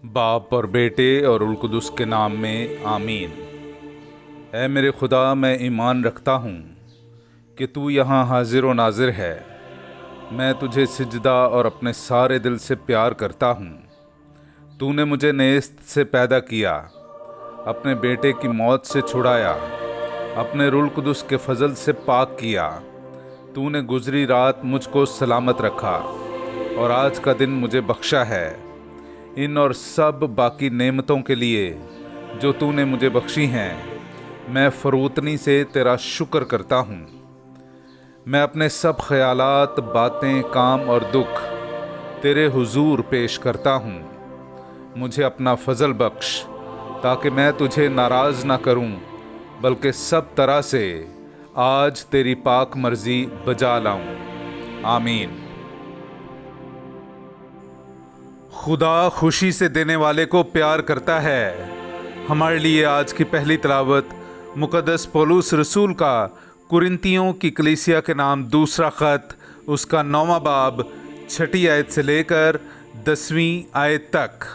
बाप और बेटे और उल कुदुस के नाम में आमीन। ऐ मेरे खुदा, मैं ईमान रखता हूँ कि तू यहाँ हाजिर व नाजिर है। मैं तुझे सिजदा और अपने सारे दिल से प्यार करता हूँ। तूने मुझे नेस्त से पैदा किया, अपने बेटे की मौत से छुड़ाया, अपने रूल कुदुस के फजल से पाक किया। तूने गुजरी रात मुझको सलामत रखा और आज का दिन मुझे बख्शा है। इन और सब बाकी नेमतों के लिए जो तूने मुझे बख्शी हैं, मैं फ़रोतनी से तेरा शुक्र करता हूँ। मैं अपने सब ख्यालात, बातें, काम और दुख तेरे हुजूर पेश करता हूँ। मुझे अपना फजल बख्श ताकि मैं तुझे नाराज़ ना करूँ, बल्कि सब तरह से आज तेरी पाक मर्जी बजा लाऊं। आमीन। खुदा खुशी से देने वाले को प्यार करता है। हमारे लिए आज की पहली तिलावत मुकद्दस पौलुस रसूल का कुरिन्तियों की कलीसिया के नाम दूसरा ख़त, उसका 9वां बाब 6ठी आयत से लेकर 10वीं आयत तक।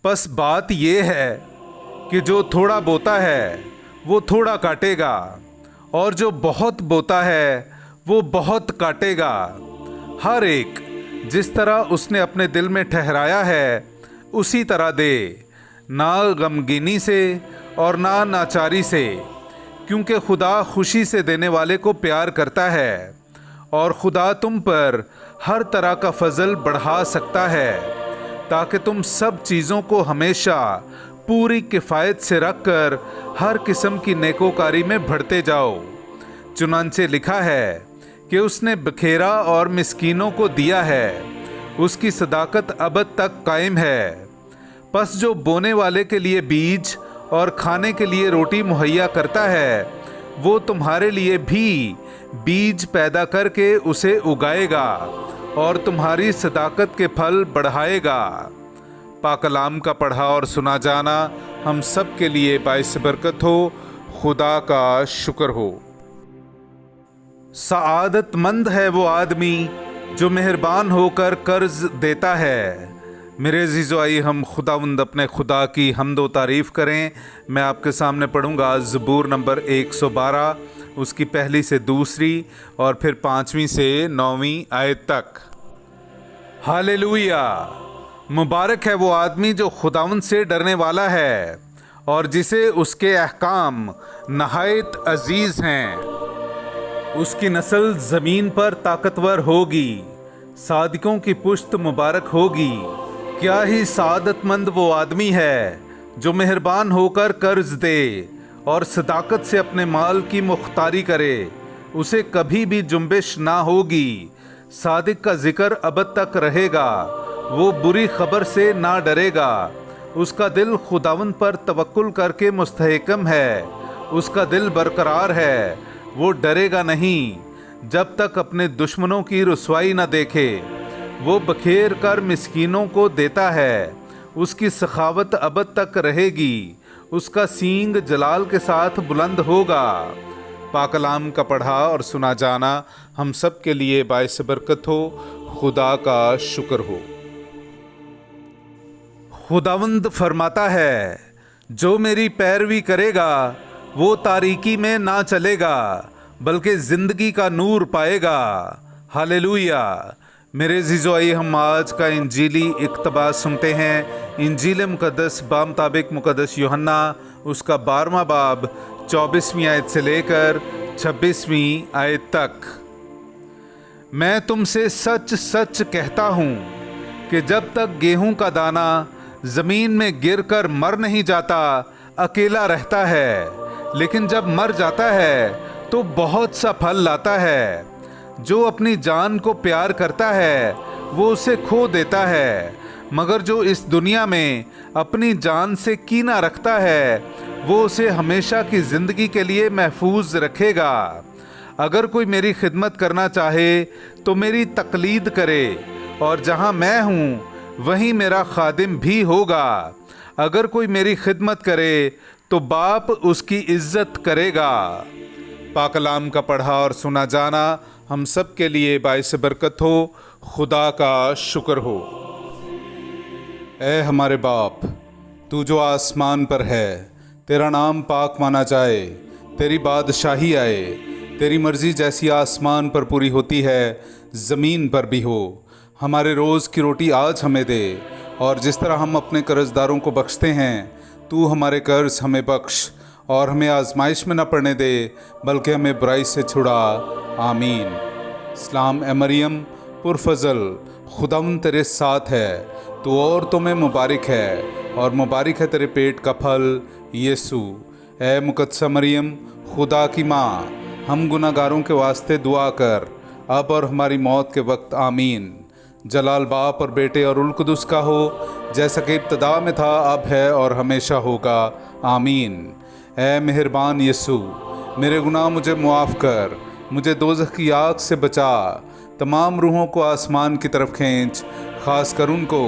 बस बात यह है कि जो थोड़ा बोता है वो थोड़ा काटेगा, और जो बहुत बोता है वो बहुत काटेगा। हर एक जिस तरह उसने अपने दिल में ठहराया है उसी तरह दे, ना गमगीनी से और ना नाचारी से, क्योंकि खुदा खुशी से देने वाले को प्यार करता है। और खुदा तुम पर हर तरह का फजल बढ़ा सकता है, ताकि तुम सब चीज़ों को हमेशा पूरी किफ़ायत से रखकर हर किस्म की नेकोकारी में बढ़ते जाओ। चुनांचे लिखा है कि उसने बखेरा और मिस्कीनों को दिया है, उसकी सदाकत अबद तक कायम है। बस जो बोने वाले के लिए बीज और खाने के लिए रोटी मुहैया करता है, वो तुम्हारे लिए भी बीज पैदा करके उसे उगाएगा और तुम्हारी सदाकत के फल बढ़ाएगा। पाक कलाम का पढ़ा और सुना जाना हम सब के लिए बाइस बरकत हो। खुदा का शुक्र हो। सआदतमंद है वो आदमी जो मेहरबान होकर कर्ज देता है। मेरे अज़ीज़ो, आइए हम खुदावंद अपने खुदा की हम्द व तारीफ़ करें। मैं आपके सामने पढ़ूंगा ज़बूर नंबर 112, उसकी पहली से दूसरी और फिर 5वीं से 9वीं आयत तक। हालेलुया! मुबारक है वो आदमी जो खुदावंद से डरने वाला है और जिसे उसके अहकाम नहायत अजीज़ हैं। उसकी नस्ल ज़मीन पर ताकतवर होगी, सादिकों की पुश्त मुबारक होगी। क्या ही सादतमंद वो आदमी है जो मेहरबान होकर कर्ज दे और सदाकत से अपने माल की मुख्तारी करे। उसे कभी भी जुम्बिश ना होगी, सादिक का जिक्र अबद तक रहेगा। वो बुरी खबर से ना डरेगा। उसका दिल खुदावंद पर तवक्कुल करके मुस्तहकम है। उसका दिल बरकरार है, वो डरेगा नहीं जब तक अपने दुश्मनों की रुसवाई न देखे। वो बखेर कर मिस्कीनों को देता है, उसकी सखावत अबद तक रहेगी। उसका सींग जलाल के साथ बुलंद होगा। पाक कलाम का पढ़ा और सुना जाना हम सब के लिए बाइस बरकत हो। खुदा का शुक्र हो। खुदावंद फरमाता है, जो मेरी पैरवी करेगा वो तारीकी में ना चलेगा, बल्कि ज़िंदगी का नूर पाएगा। हालेलुया! मेरे अज़ीज़ो, आइए हम आज का इंजीली इक़्तिबास सुनते हैं। इंजील मुक़द्दस बामुताबिक मुक़द्दस यूहन्ना, उसका 12वां बाब 24वीं आयत से लेकर 26वीं आयत तक। मैं तुमसे सच सच कहता हूँ कि जब तक गेहूं का दाना ज़मीन में गिरकर मर नहीं जाता, अकेला रहता है, लेकिन जब मर जाता है तो बहुत सा फल लाता है। जो अपनी जान को प्यार करता है वो उसे खो देता है, मगर जो इस दुनिया में अपनी जान से कीना रखता है वो उसे हमेशा की ज़िंदगी के लिए महफूज रखेगा। अगर कोई मेरी खिदमत करना चाहे तो मेरी तकलीद करे, और जहाँ मैं हूँ वहीं मेरा खादिम भी होगा। अगर कोई मेरी खिदमत करे तो बाप उसकी इज्जत करेगा। पाक कलाम का पढ़ा और सुना जाना हम सब के लिए बाइस बरकत हो। खुदा का शुक्र हो। ए हमारे बाप, तू जो आसमान पर है, तेरा नाम पाक माना जाए, तेरी बादशाही आए, तेरी मर्ज़ी जैसी आसमान पर पूरी होती है ज़मीन पर भी हो। हमारे रोज़ की रोटी आज हमें दे, और जिस तरह हम अपने कर्ज़दारों को बख्शते हैं, तू हमारे कर्ज़ हमें बख्श, और हमें आजमाइश में न पड़ने दे, बल्कि हमें बुराई से छुड़ा। आमीन। सलाम ए मरियम, पुरफज़ल, खुदावंद तेरे साथ है, तू औरतों में मुबारक है, और मुबारक है तेरे पेट का फल यीशु। ए मुकद्दसा मरियम, खुदा की माँ, हम गुनाहगारों के वास्ते दुआ कर, अब और हमारी मौत के वक्त। आमीन। जलाल बाप और बेटे और उल कुदुस का हो, जैसा कि इब्तदा में था, अब है और हमेशा होगा। आमीन। ए मेहरबान यीशु, मेरे गुनाह मुझे मुआफ़ कर, मुझे दोज़ख की आग से बचा, तमाम रूहों को आसमान की तरफ खींच, ख़ास कर उनको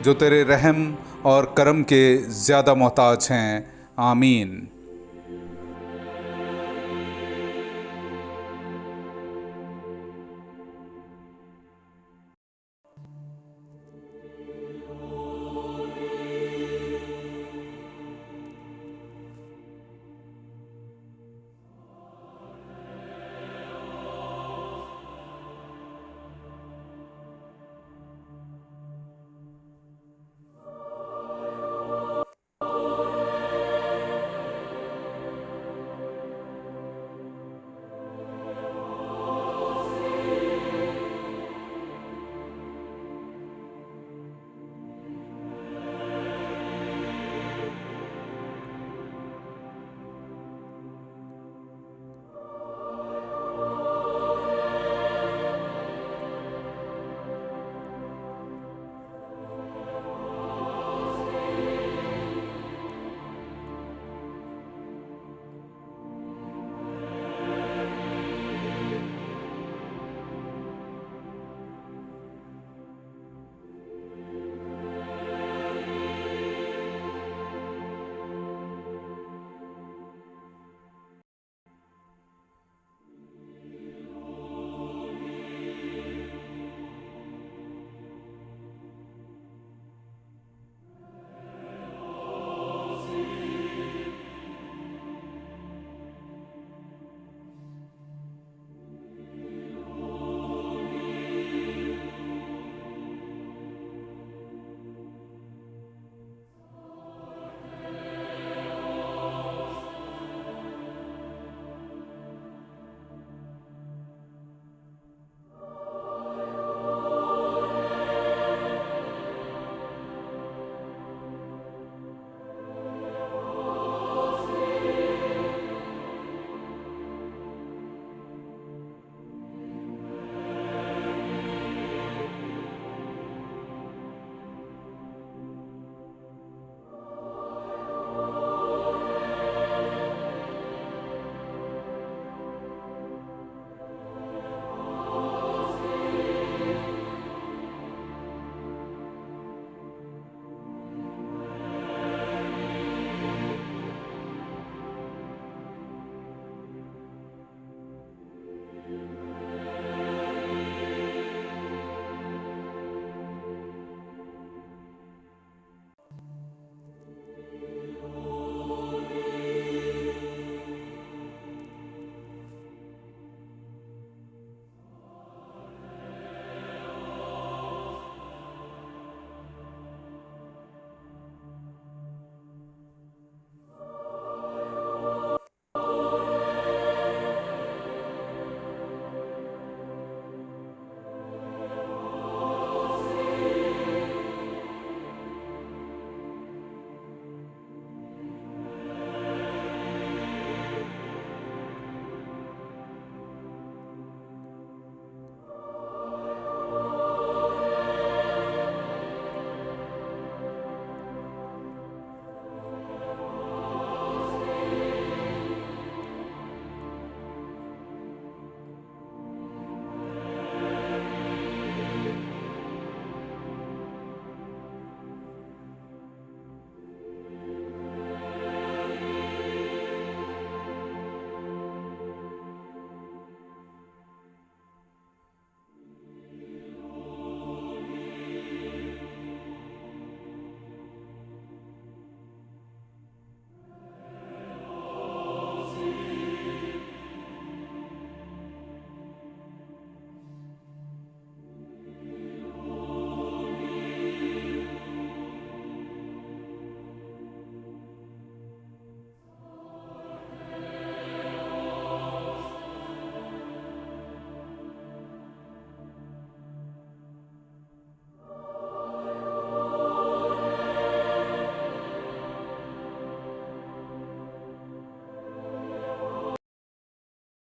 जो तेरे रहम और करम के ज़्यादा मोहताज हैं। आमीन।